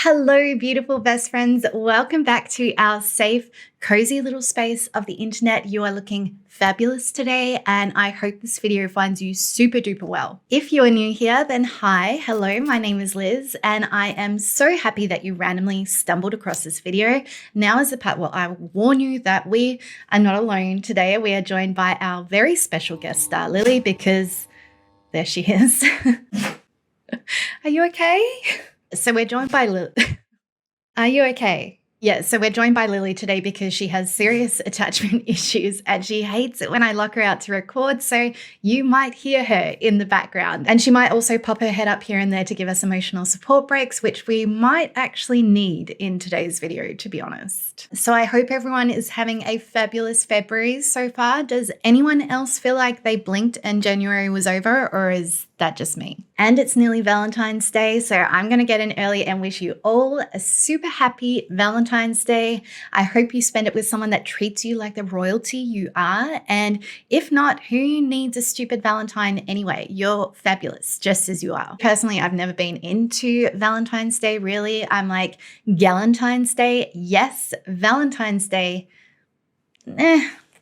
Hello, beautiful best friends. Welcome back to our safe, cozy little space of the internet. You are looking fabulous today, and I hope this video finds you super duper well. If you are new here, then hi, hello, my name is Liz, and I am so happy that you randomly stumbled across this video. Now is the part where I warn you that we are not alone today. We are joined by our very special guest star, Lily, because there she is. Are you okay? So we're joined by Lily. Are you okay? Yeah, so we're joined by Lily today because she has serious attachment issues and she hates it when I lock her out to record. So you might hear her in the background, and she might also pop her head up here and there to give us emotional support breaks, which we might actually need in today's video, to be honest. So I hope everyone is having a fabulous February so far. Does anyone else feel like they blinked and January was over, or is that just me? And it's nearly Valentine's Day, so I'm going to get in early and wish you all a super happy Valentine's Day. I hope you spend it with someone that treats you like the royalty you are. And if not, who needs a stupid Valentine anyway? You're fabulous, just as you are. Personally, I've never been into Valentine's Day, really. I'm like, Galentine's Day, yes. Valentine's Day,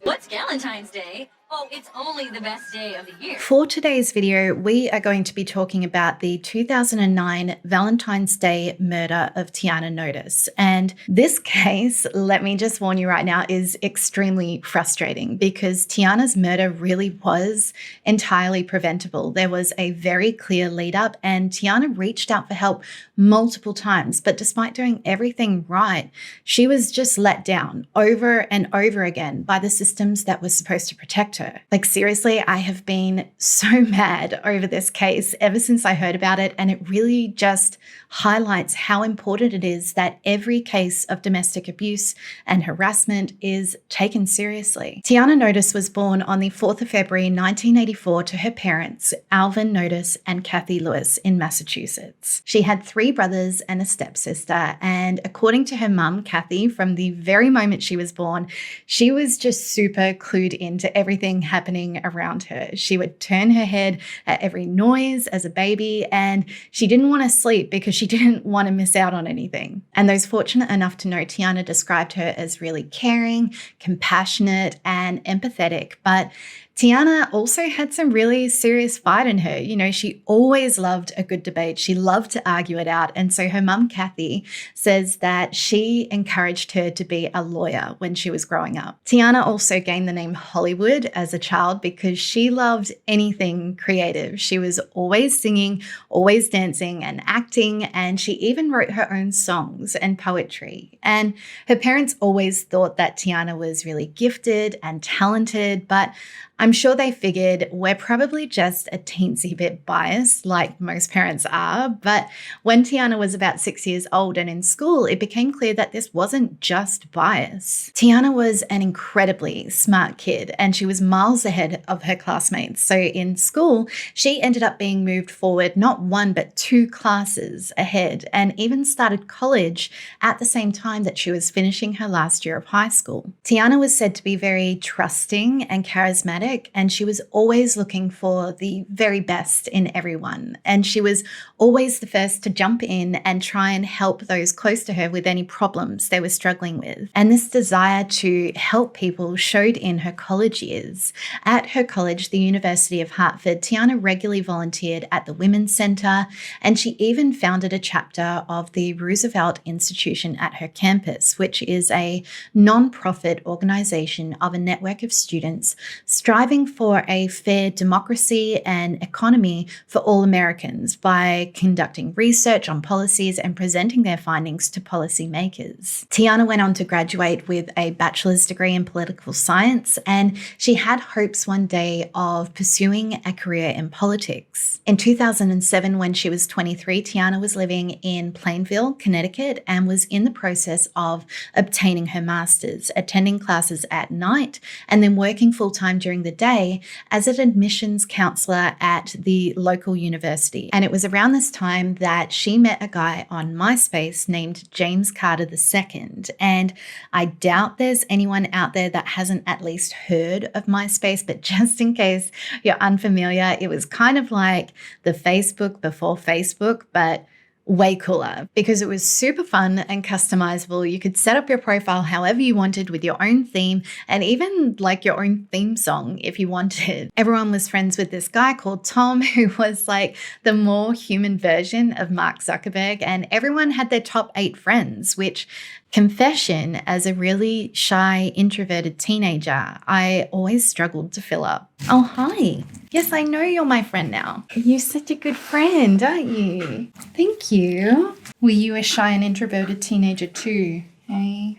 What's Galentine's Day? Oh, it's only the best day of the year. For today's video, we are going to be talking about the 2009 Valentine's Day murder of Tiana Notice. And this case, let me just warn you right now, is extremely frustrating because Tiana's murder really was entirely preventable. There was a very clear lead up, and Tiana reached out for help multiple times. But despite doing everything right, she was just let down over and over again by the systems that were supposed to protect her. Like, seriously, I have been so mad over this case ever since I heard about it, and it really just highlights how important it is that every case of domestic abuse and harassment is taken seriously. Tiana Notice was born on the 4th of February 1984 to her parents, Alvin Notice and Kathy Lewis, in Massachusetts. She had 3 brothers and a stepsister, and according to her mum, Kathy, from the very moment she was born, she was just super clued into everything happening around her. She would turn her head at every noise as a baby, and she didn't want to sleep because she didn't want to miss out on anything. And those fortunate enough to know Tiana described her as really caring, compassionate, and empathetic. But Tiana also had some really serious fight in her. You know, she always loved a good debate. She loved to argue it out. And so her mum, Kathy, says that she encouraged her to be a lawyer when she was growing up. Tiana also gained the name Hollywood as a child because she loved anything creative. She was always singing, always dancing and acting, and she even wrote her own songs and poetry. And her parents always thought that Tiana was really gifted and talented, but I'm sure they figured we're probably just a teensy bit biased, like most parents are. But when Tiana was about 6 years old and in school, it became clear that this wasn't just bias. Tiana was an incredibly smart kid, and she was miles ahead of her classmates. So in school, she ended up being moved forward not 1, but 2 classes ahead, and even started college at the same time that she was finishing her last year of high school. Tiana was said to be very trusting and charismatic, and she was always looking for the very best in everyone. And she was always the first to jump in and try and help those close to her with any problems they were struggling with. And this desire to help people showed in her college years. At her college, the University of Hartford, Tiana regularly volunteered at the Women's Center, and she even founded a chapter of the Roosevelt Institution at her campus, which is a non-profit organization of a network of students striving for a fair democracy and economy for all Americans by conducting research on policies and presenting their findings to policymakers. Tiana went on to graduate with a bachelor's degree in political science, and she had hopes one day of pursuing a career in politics. In 2007, when she was 23, Tiana was living in Plainville, Connecticut, and was in the process of obtaining her master's, attending classes at night, and then working full-time during the the day as an admissions counselor at the local university. And it was around this time that she met a guy on MySpace named James Carter II. And I doubt there's anyone out there that hasn't at least heard of MySpace, but just in case you're unfamiliar, it was kind of like the Facebook before Facebook, but way cooler because it was super fun and customizable. You could set up your profile however you wanted with your own theme and even like your own theme song if you wanted. Everyone was friends with this guy called Tom, who was like the more human version of Mark Zuckerberg, and everyone had their top 8 friends, which, confession, as a really shy, introverted teenager, I always struggled to fill up. Oh, hi. Yes, I know you're my friend now. You're such a good friend, aren't you? Thank you. Were you a shy and introverted teenager too? Hey?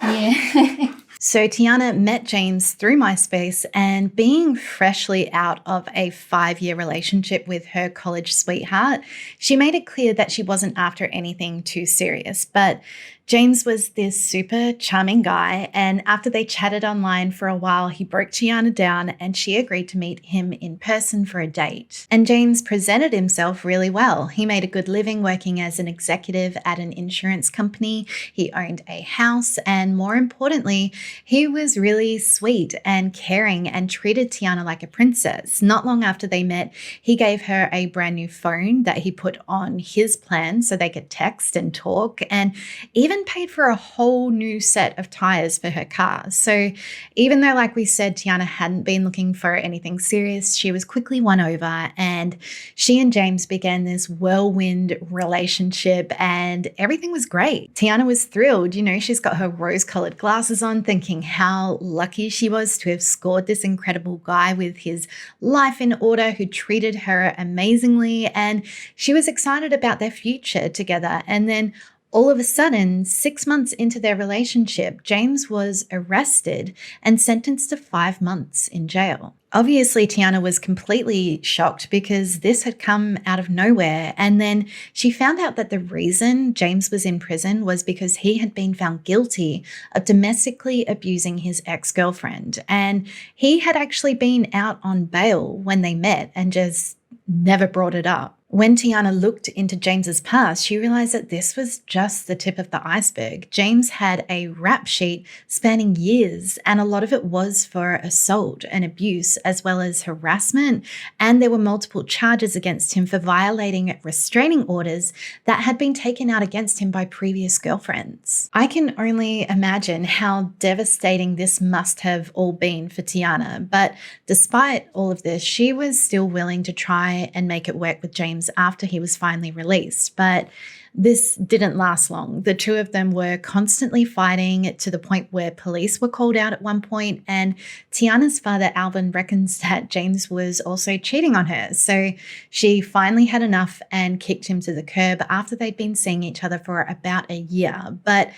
Yeah. So Tiana met James through MySpace, and being freshly out of a 5-year relationship with her college sweetheart, she made it clear that she wasn't after anything too serious. But James was this super charming guy, and after they chatted online for a while, he broke Tiana down and she agreed to meet him in person for a date. And James presented himself really well. He made a good living working as an executive at an insurance company. He owned a house, and more importantly, he was really sweet and caring and treated Tiana like a princess. Not long after they met, he gave her a brand new phone that he put on his plan so they could text and talk, and even paid for a whole new set of tires for her car. So even though, like we said, Tiana hadn't been looking for anything serious, she was quickly won over, and she and James began this whirlwind relationship, and everything was great. Tiana was thrilled. You know, she's got her rose-colored glasses on, thinking how lucky she was to have scored this incredible guy with his life in order, who treated her amazingly, and she was excited about their future together. And then all of a sudden, 6 months into their relationship, James was arrested and sentenced to 5 months in jail. Obviously, Tiana was completely shocked because this had come out of nowhere. And then she found out that the reason James was in prison was because he had been found guilty of domestically abusing his ex-girlfriend. And he had actually been out on bail when they met and just never brought it up. When Tiana looked into James's past, she realized that this was just the tip of the iceberg. James had a rap sheet spanning years, and a lot of it was for assault and abuse, as well as harassment. And there were multiple charges against him for violating restraining orders that had been taken out against him by previous girlfriends. I can only imagine how devastating this must have all been for Tiana. But despite all of this, she was still willing to try and make it work with James after he was finally released. But this didn't last long. The two of them were constantly fighting to the point where police were called out at one point, and Tiana's father, Alvin, reckons that James was also cheating on her. So she finally had enough and kicked him to the curb after they'd been seeing each other for about a year. But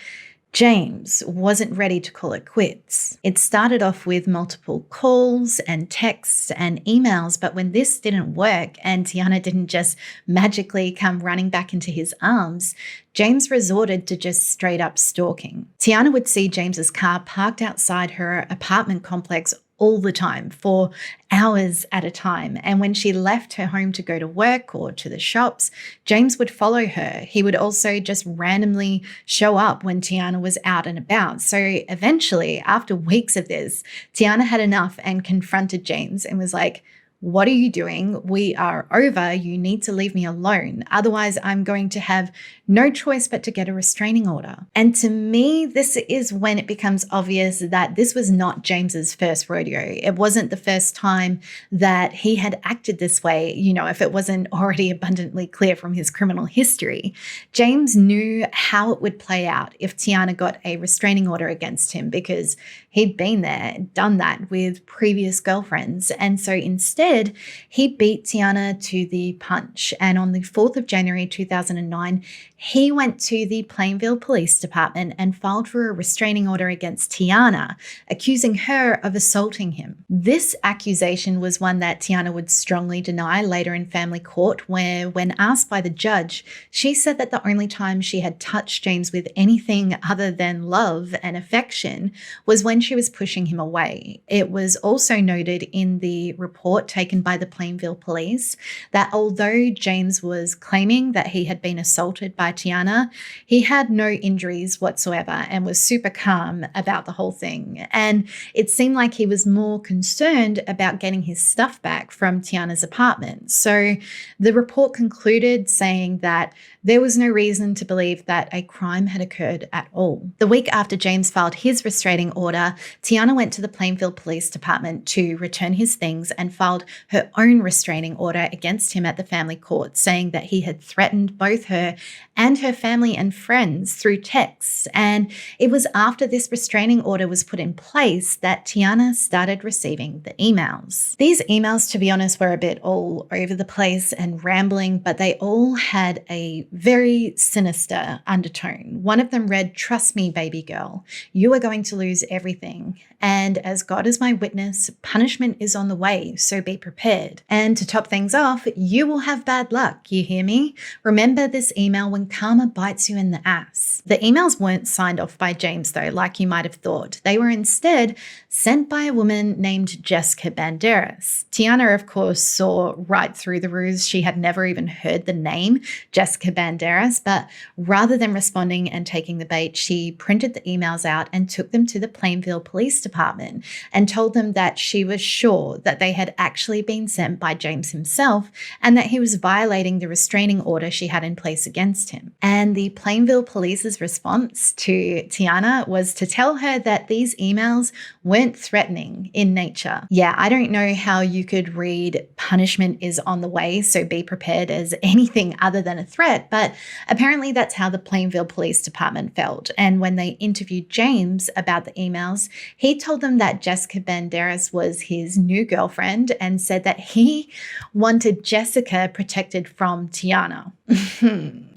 James wasn't ready to call it quits. It started off with multiple calls and texts and emails, but when this didn't work and Tiana didn't just magically come running back into his arms, James resorted to just straight up stalking. Tiana would see James's car parked outside her apartment complex all the time for hours at a time. And when she left her home to go to work or to the shops, James would follow her. He would also just randomly show up when Tiana was out and about. So eventually, after weeks of this, Tiana had enough and confronted James and was like, "What are you doing? We are over. You need to leave me alone. Otherwise, I'm going to have no choice but to get a restraining order." And to me, this is when it becomes obvious that this was not James's first rodeo. It wasn't the first time that he had acted this way, you know, if it wasn't already abundantly clear from his criminal history. James knew how it would play out if Tiana got a restraining order against him because he'd been there, done that with previous girlfriends. And so instead, Instead, he beat Tiana to the punch. And on the 4th of January 2009, he went to the Plainville Police Department and filed for a restraining order against Tiana, accusing her of assaulting him. This accusation was one that Tiana would strongly deny later in family court, where, when asked by the judge, she said that the only time she had touched James with anything other than love and affection was when she was pushing him away. It was also noted in the report taken by the Plainville Police that although James was claiming that he had been assaulted by Tiana, he had no injuries whatsoever and was super calm about the whole thing. And it seemed like he was more concerned about getting his stuff back from Tiana's apartment. So the report concluded saying that there was no reason to believe that a crime had occurred at all. The week after James filed his restraining order, Tiana went to the Plainville Police Department to return his things and filed her own restraining order against him at the family court, saying that he had threatened both her and her family and friends through texts. And it was after this restraining order was put in place that Tiana started receiving the emails. These emails, to be honest, were a bit all over the place and rambling, but they all had a very sinister undertone. One of them read, "Trust me, baby girl, you are going to lose everything. And as God is my witness, punishment is on the way, so be prepared. And to top things off, you will have bad luck, you hear me? Remember this email when karma bites you in the ass." The emails weren't signed off by James, though, like you might have thought. They were instead sent by a woman named Jessica Banderas. Tiana, of course, saw right through the ruse. She had never even heard the name Jessica Banderas, but rather than responding and taking the bait, she printed the emails out and took them to the Plainville Police Department and told them that she was sure that they had actually been sent by James himself and that he was violating the restraining order she had in place against him. And the Plainville Police's response to Tiana was to tell her that these emails weren't threatening in nature. Yeah, I don't know how you could read "punishment is on the way, so be prepared" as anything other than a threat, but apparently that's how the Plainville Police Department felt. And when they interviewed James about the emails, he told them that Jessica Banderas was his new girlfriend and said that he wanted Jessica protected from Tiana.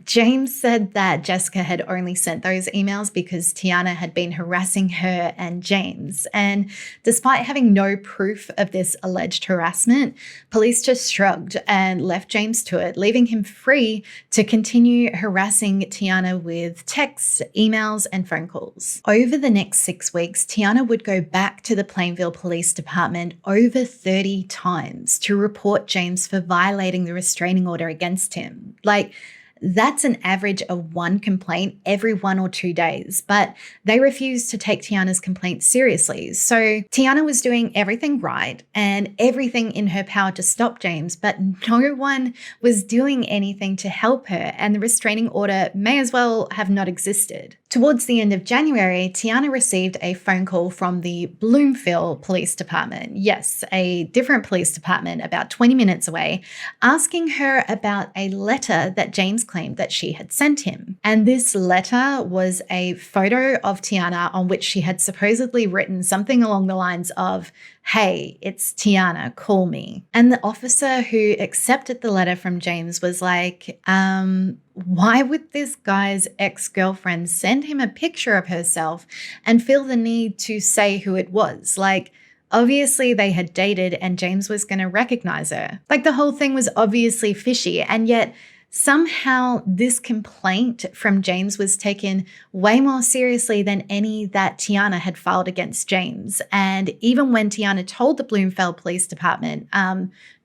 James said that Jessica had only sent those emails because Tiana had been harassing her and James. And despite having no proof of this alleged harassment, police just shrugged and left James to it, leaving him free to continue harassing Tiana with texts, emails, and phone calls. Over the next 6 weeks, Tiana would go back to the Plainville Police Department over 30 times to report James for violating the restraining order against him. That's an average of 1 complaint every 1 or 2 days, but they refused to take Tiana's complaint seriously. So Tiana was doing everything right and everything in her power to stop James, but no one was doing anything to help her, and the restraining order may as well have not existed. Towards the end of January, Tiana received a phone call from the Bloomfield Police Department. Yes, a different police department about 20 minutes away, asking her about a letter that James claimed that she had sent him. And this letter was a photo of Tiana on which she had supposedly written something along the lines of, "Hey, it's Tiana, call me." And the officer who accepted the letter from James was like, why would this guy's ex-girlfriend send him a picture of herself and feel the need to say who it was? Obviously they had dated and James was going to recognize her. The whole thing was obviously fishy, and yet somehow this complaint from James was taken way more seriously than any that Tiana had filed against James. And even when Tiana told the Bloomfield Police Department,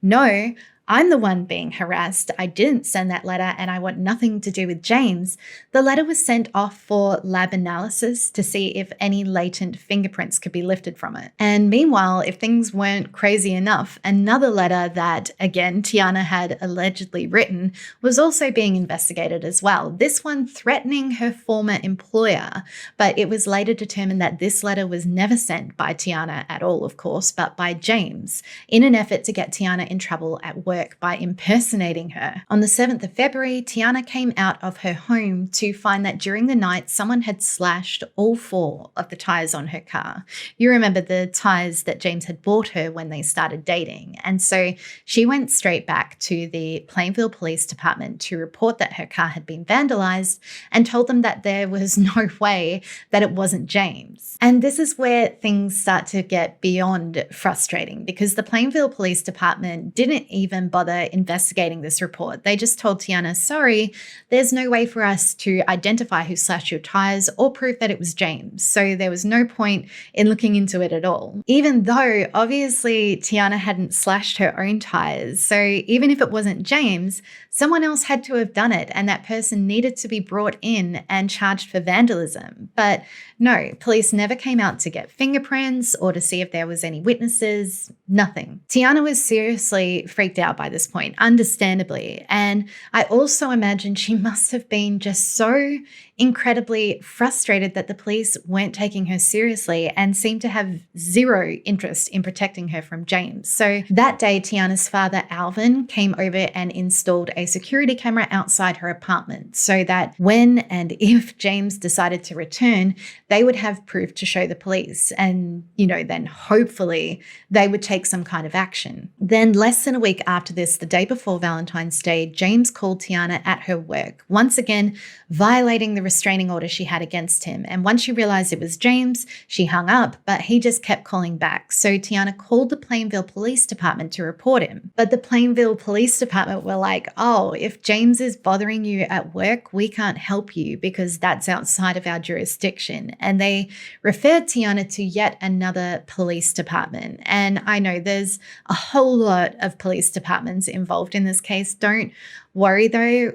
no, I'm the one being harassed, I didn't send that letter and I want nothing to do with James, the letter was sent off for lab analysis to see if any latent fingerprints could be lifted from it. And meanwhile, if things weren't crazy enough, another letter that, again, Tiana had allegedly written was also being investigated as well, this one threatening her former employer. But it was later determined that this letter was never sent by Tiana at all, of course, but by James, in an effort to get Tiana in trouble at work. work by impersonating her. On the 7th of February, Tiana came out of her home to find that during the night, someone had slashed all 4 of the tires on her car. You remember the tires that James had bought her when they started dating. And so she went straight back to the Plainville Police Department to report that her car had been vandalized and told them that there was no way that it wasn't James. And this is where things start to get beyond frustrating, because the Plainville Police Department didn't even bother investigating this report. They just told Tiana, sorry, there's no way for us to identify who slashed your tires or prove that it was James. So there was no point in looking into it at all. Even though obviously Tiana hadn't slashed her own tires. So even if it wasn't James, someone else had to have done it, and that person needed to be brought in and charged for vandalism. But no, police never came out to get fingerprints or to see if there was any witnesses, nothing. Tiana was seriously freaked out by this point, understandably. And I also imagine she must have been just so incredibly frustrated that the police weren't taking her seriously and seemed to have zero interest in protecting her from James. So that day, Tiana's father, Alvin, came over and installed a security camera outside her apartment so that when and if James decided to return, they would have proof to show the police. And, then hopefully they would take some kind of action. Then less than a week after this, the day before Valentine's Day, James called Tiana at her work, once again violating the restraining order she had against him. And once she realized it was James, she hung up, but he just kept calling back. So Tiana called the Plainville Police Department to report him. But the Plainville Police Department were like, oh, if James is bothering you at work, we can't help you because that's outside of our jurisdiction. And they referred Tiana to yet another police department. And I know there's a whole lot of police departments involved in this case. Don't worry though.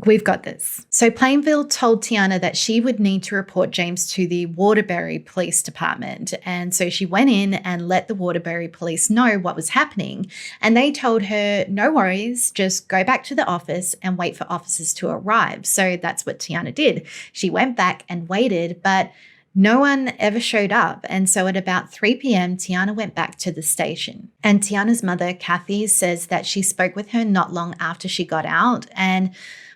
We've got this. So Plainville told Tiana that she would need to report James to the Waterbury Police Department. And so she went in and let the Waterbury police know what was happening. And they told her, no worries, just go back to the office and wait for officers to arrive. So that's what Tiana did. She went back and waited, but no one ever showed up. And so at about 3 p.m., Tiana went back to the station. And Tiana's mother, Kathy, says that she spoke with her not long after she got out. And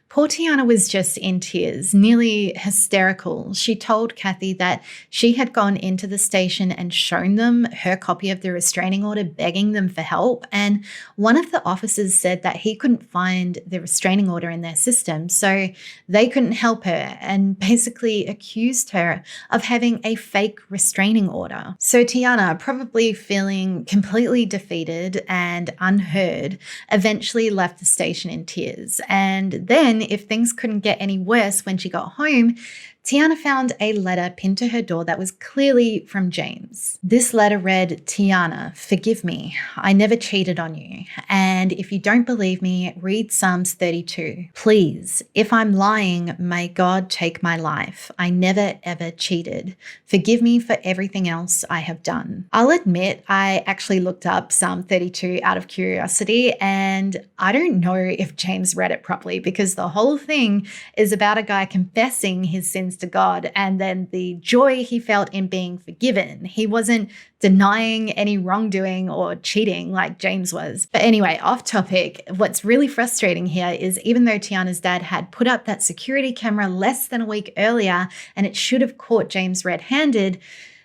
poor Tiana was just in tears, nearly hysterical. She told Kathy that she had gone into the station and shown them her copy of the restraining order, begging them for help. And one of the officers said that he couldn't find the restraining order in their system, so they couldn't help her, and basically accused her of having a fake restraining order. So Tiana, probably feeling completely defeated and unheard, eventually left the station in tears. And then, if things couldn't get any worse, when she got home, Tiana found a letter pinned to her door that was clearly from James. This letter read, Tiana, forgive me. I never cheated on you. And if you don't believe me, read Psalms 32. Please, if I'm lying, may God take my life. I never ever cheated. Forgive me for everything else I have done. I'll admit I actually looked up Psalm 32 out of curiosity, and I don't know if James read it properly, because the whole thing is about a guy confessing his sins to God and then the joy he felt in being forgiven. He wasn't denying any wrongdoing or cheating like James was. But anyway, off topic, what's really frustrating here is even though Tiana's dad had put up that security camera less than a week earlier and it should have caught James red-handed,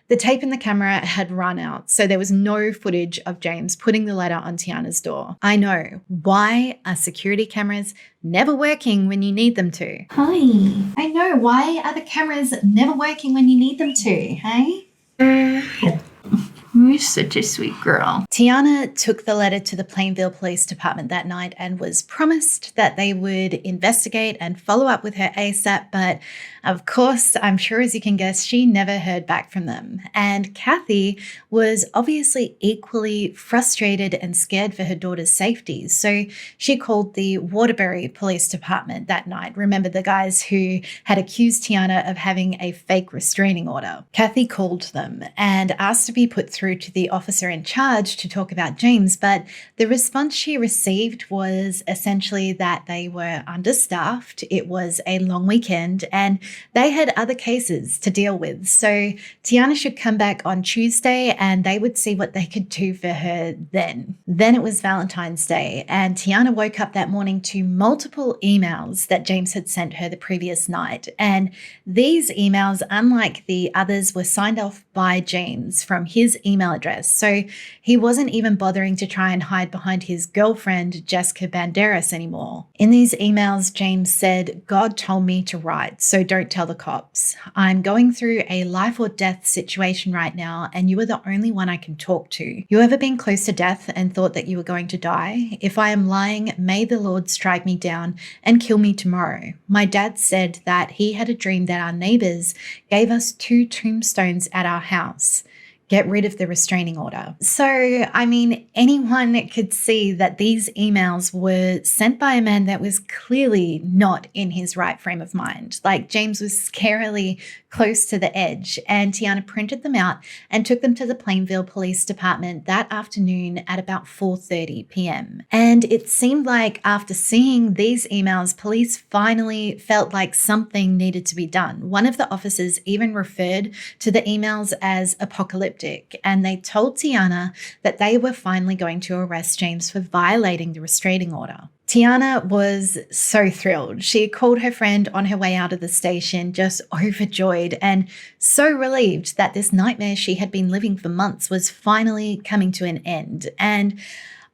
the tape in the camera had run out, so there was no footage of James putting the letter on Tiana's door. I know. Why are security cameras never working when you need them to? Hi. I know. Why are the cameras never working when you need them to, hey? You're such a sweet girl. Tiana took the letter to the Plainville Police Department that night and was promised that they would investigate and follow up with her ASAP, but of course, I'm sure as you can guess, she never heard back from them. And Kathy was obviously equally frustrated and scared for her daughter's safety. So she called the Waterbury Police Department that night. Remember the guys who had accused Tiana of having a fake restraining order. Kathy called them and asked to be put through through to the officer in charge to talk about James, but the response she received was essentially that they were understaffed, it was a long weekend, and they had other cases to deal with. So Tiana should come back on Tuesday and they would see what they could do for her then. Then it was Valentine's Day, and Tiana woke up that morning to multiple emails that James had sent her the previous night. And these emails, unlike the others, were signed off by James from his email address. So he wasn't even bothering to try and hide behind his girlfriend, Jessica Banderas, anymore. In these emails, James said, "God told me to write, so don't tell the cops. I'm going through a life or death situation right now, and you are the only one I can talk to. You ever been close to death and thought that you were going to die? If I am lying, may the Lord strike me down and kill me tomorrow. My dad said that he had a dream that our neighbors gave us 2 tombstones at our house. Get rid of the restraining order." So, I mean, anyone could see that these emails were sent by a man that was clearly not in his right frame of mind. Like, James was scarily close to the edge, and Tiana printed them out and took them to the Plainville Police Department that afternoon at about 4:30 p.m. And it seemed like after seeing these emails, police finally felt like something needed to be done. One of the officers even referred to the emails as apocalyptic, and they told Tiana that they were finally going to arrest James for violating the restraining order. Tiana was so thrilled. She called her friend on her way out of the station, just overjoyed and so relieved that this nightmare she had been living for months was finally coming to an end. And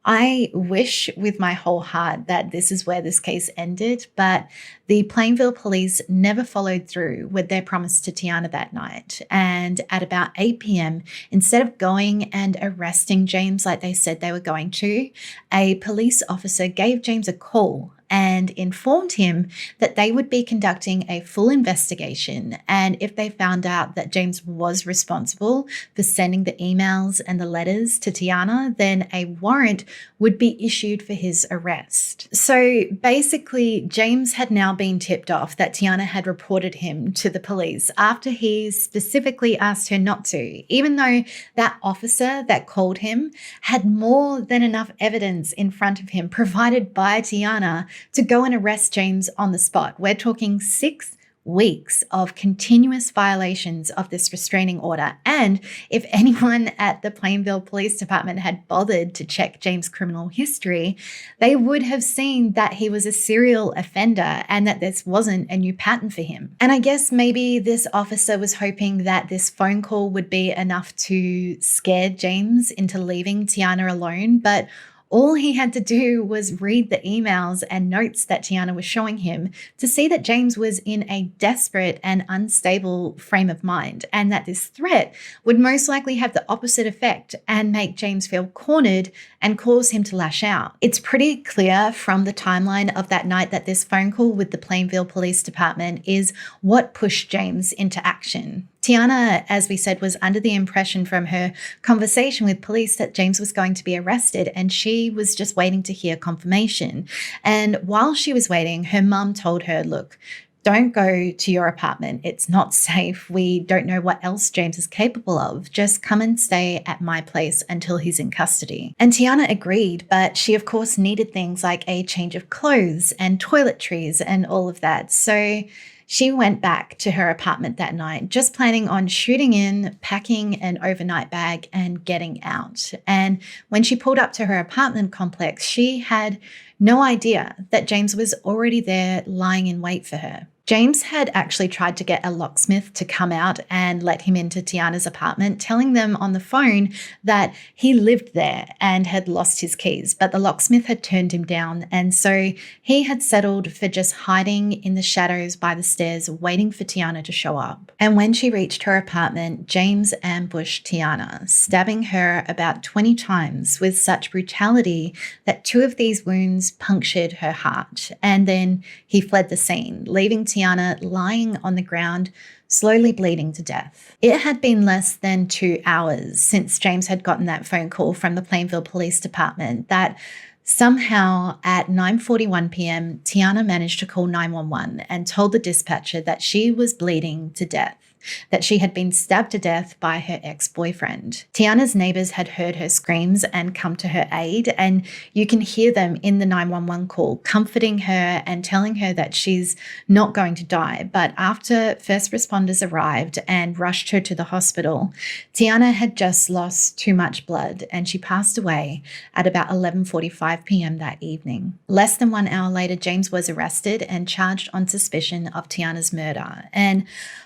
I wish with my whole heart that this is where this case ended, but the Plainville police never followed through with their promise to Tiana that night. And at about 8 p.m., instead of going and arresting James like they said they were going to, a police officer gave James a call and informed him that they would be conducting a full investigation. And if they found out that James was responsible for sending the emails and the letters to Tiana, then a warrant would be issued for his arrest. So basically, James had now been tipped off that Tiana had reported him to the police after he specifically asked her not to, even though that officer that called him had more than enough evidence in front of him provided by Tiana to go and arrest James on the spot. We're talking 6 weeks of continuous violations of this restraining order. And if anyone at the Plainville Police Department had bothered to check James' criminal history, they would have seen that he was a serial offender and that this wasn't a new pattern for him. And I guess maybe this officer was hoping that this phone call would be enough to scare James into leaving Tiana alone, but all he had to do was read the emails and notes that Tiana was showing him to see that James was in a desperate and unstable frame of mind, and that this threat would most likely have the opposite effect and make James feel cornered and cause him to lash out. It's pretty clear from the timeline of that night that this phone call with the Plainville Police Department is what pushed James into action. Tiana, as we said, was under the impression from her conversation with police that James was going to be arrested, and she was just waiting to hear confirmation. And while she was waiting, her mum told her, "Look, don't go to your apartment. It's not safe. We don't know what else James is capable of. Just come and stay at my place until he's in custody." And Tiana agreed, but she of course needed things like a change of clothes and toiletries and all of that. So she went back to her apartment that night, just planning on shooting in, packing an overnight bag, and getting out. And when she pulled up to her apartment complex, she had no idea that James was already there lying in wait for her. James had actually tried to get a locksmith to come out and let him into Tiana's apartment, telling them on the phone that he lived there and had lost his keys, but the locksmith had turned him down, and so he had settled for just hiding in the shadows by the stairs, waiting for Tiana to show up. And when she reached her apartment, James ambushed Tiana, stabbing her about 20 times with such brutality that 2 of these wounds punctured her heart, and then he fled the scene, leaving Tiana lying on the ground, slowly bleeding to death. It had been less than 2 hours since James had gotten that phone call from the Plainville Police Department that somehow at 9:41 p.m, Tiana managed to call 911 and told the dispatcher that she was bleeding to death. that she had been stabbed to death by her ex-boyfriend. Tiana's neighbors had heard her screams and come to her aid, and you can hear them in the 911 call, comforting her and telling her that she's not going to die. But after first responders arrived and rushed her to the hospital, Tiana had just lost too much blood and she passed away at about 11:45 p.m. that evening. Less than 1 hour later, James was arrested and charged on suspicion of Tiana's murder. And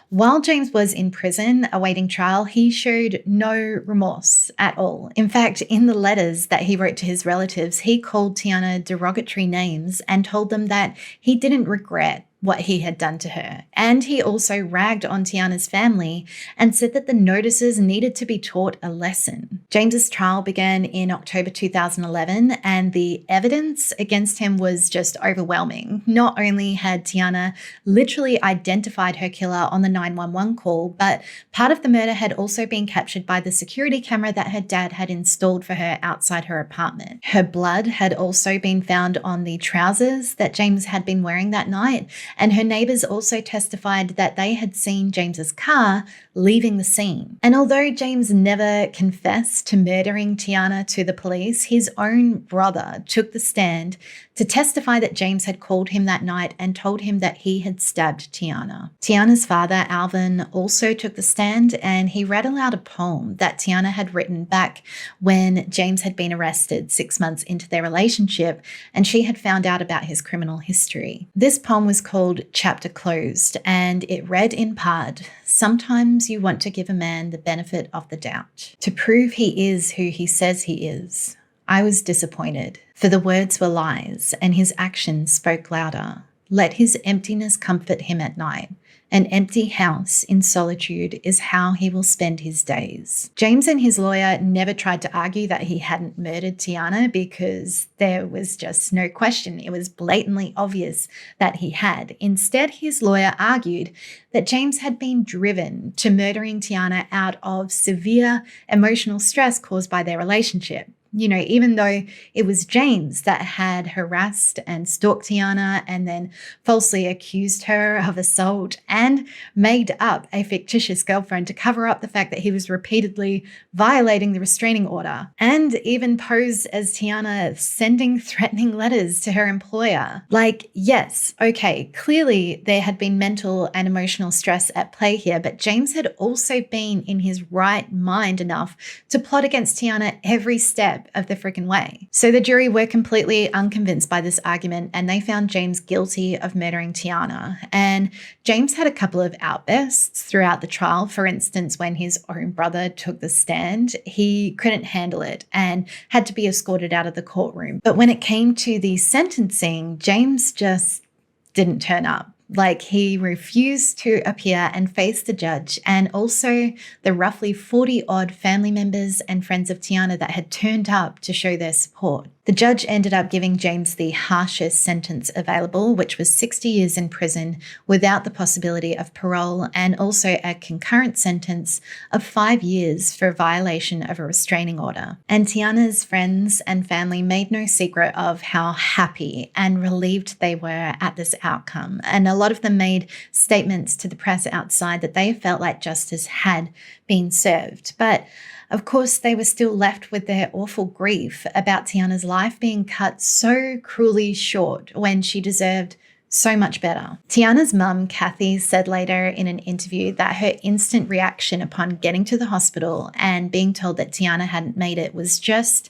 while James was in prison awaiting trial, he showed no remorse at all. In fact, in the letters that he wrote to his relatives, he called Tiana derogatory names and told them that he didn't regret what he had done to her. And he also ragged on Tiana's family and said that the notices needed to be taught a lesson. James's trial began in October 2011, and the evidence against him was just overwhelming. Not only had Tiana literally identified her killer on the 911 call, but part of the murder had also been captured by the security camera that her dad had installed for her outside her apartment. Her blood had also been found on the trousers that James had been wearing that night, and her neighbors also testified that they had seen James's car leaving the scene. And although James never confessed to murdering Tiana to the police, his own brother took the stand to testify that James had called him that night and told him that he had stabbed Tiana. Tiana's father, Alvin, also took the stand, and he read aloud a poem that Tiana had written back when James had been arrested 6 months into their relationship and she had found out about his criminal history. This poem was called Chapter Closed, and it read in part, "Sometimes you want to give a man the benefit of the doubt, to prove he is who he says he is. I was disappointed, for the words were lies, and his actions spoke louder. Let his emptiness comfort him at night. An empty house in solitude is how he will spend his days." James and his lawyer never tried to argue that he hadn't murdered Tiana because there was just no question. It was blatantly obvious that he had. Instead, his lawyer argued that James had been driven to murdering Tiana out of severe emotional stress caused by their relationship. You know, even though it was James that had harassed and stalked Tiana and then falsely accused her of assault and made up a fictitious girlfriend to cover up the fact that he was repeatedly violating the restraining order, and even posed as Tiana sending threatening letters to her employer. Like, yes, okay, clearly there had been mental and emotional stress at play here, but James had also been in his right mind enough to plot against Tiana every step of the freaking way. So the jury were completely unconvinced by this argument, and they found James guilty of murdering Tiana. And James had a couple of outbursts throughout the trial. For instance, when his own brother took the stand, he couldn't handle it and had to be escorted out of the courtroom. But when it came to the sentencing, James just didn't turn up. Like, he refused to appear and face the judge and also the roughly 40-odd family members and friends of Tiana that had turned up to show their support. The judge ended up giving James the harshest sentence available, which was 60 years in prison without the possibility of parole, and also a concurrent sentence of 5 years for violation of a restraining order. And Tiana's friends and family made no secret of how happy and relieved they were at this outcome. And a lot of them made statements to the press outside that they felt like justice had been served. But of course, they were still left with their awful grief about Tiana's life being cut so cruelly short when she deserved so much better. Tiana's mum, Kathy, said later in an interview that her instant reaction upon getting to the hospital and being told that Tiana hadn't made it was just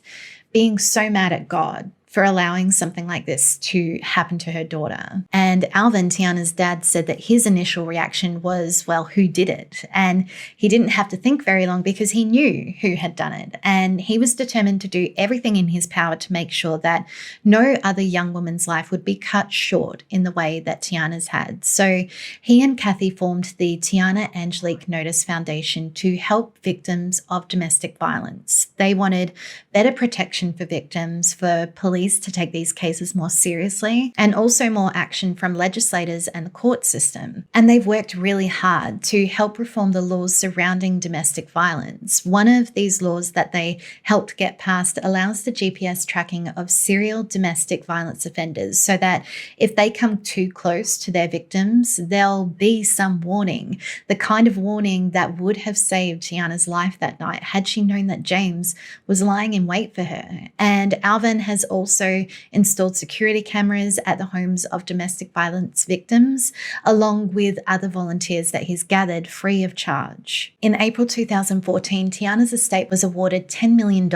being so mad at God for allowing something like this to happen to her daughter. And Alvin, Tiana's dad, said that his initial reaction was, well, who did it? And he didn't have to think very long because he knew who had done it. And he was determined to do everything in his power to make sure that no other young woman's life would be cut short in the way that Tiana's had. So he and Kathy formed the Tiana Notice Foundation to help victims of domestic violence. They wanted better protection for victims, for police police to take these cases more seriously, and also more action from legislators and the court system. And they've worked really hard to help reform the laws surrounding domestic violence. One of these laws that they helped get passed allows the GPS tracking of serial domestic violence offenders so that if they come too close to their victims, there'll be some warning, the kind of warning that would have saved Tiana's life that night had she known that James was lying in wait for her. And Alvin has also installed security cameras at the homes of domestic violence victims, along with other volunteers that he's gathered free of charge. In April 2014, Tiana's estate was awarded $10 million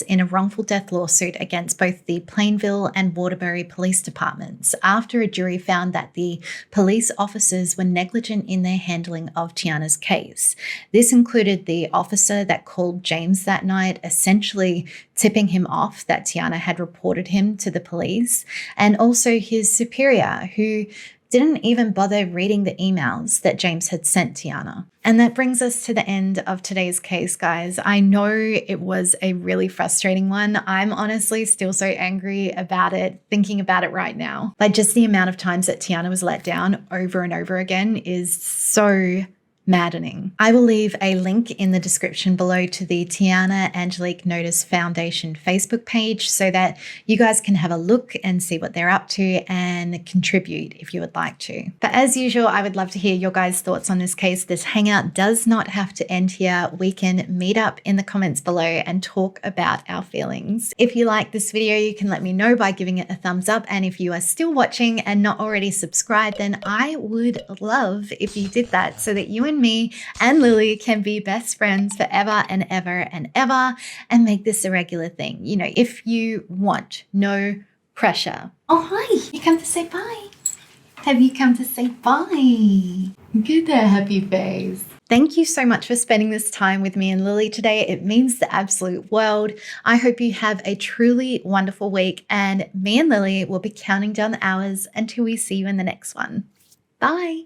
in a wrongful death lawsuit against both the Plainville and Waterbury police departments after a jury found that the police officers were negligent in their handling of Tiana's case. This included the officer that called James that night, essentially tipping him off that Tiana had reported him to the police, and also his superior, who didn't even bother reading the emails that James had sent Tiana. And that brings us to the end of today's case, guys. I know it was a really frustrating one. I'm honestly still so angry about it, thinking about it right now. Like, just the amount of times that Tiana was let down over and over again is so maddening. I will leave a link in the description below to the Tiana Notice Foundation Facebook page so that you guys can have a look and see what they're up to and contribute if you would like to. But as usual, I would love to hear your guys' thoughts on this case. This hangout does not have to end here. We can meet up in the comments below and talk about our feelings. If you like this video, you can let me know by giving it a thumbs up. And if you are still watching and not already subscribed, then I would love if you did that so that you and me and Lily can be best friends forever and ever and ever and make this a regular thing. You know, if you want, no pressure. Oh, hi. You come to say bye. Have you come to say bye? Get that happy face. Thank you so much for spending this time with me and Lily today. It means the absolute world. I hope you have a truly wonderful week, and me and Lily will be counting down the hours until we see you in the next one. Bye.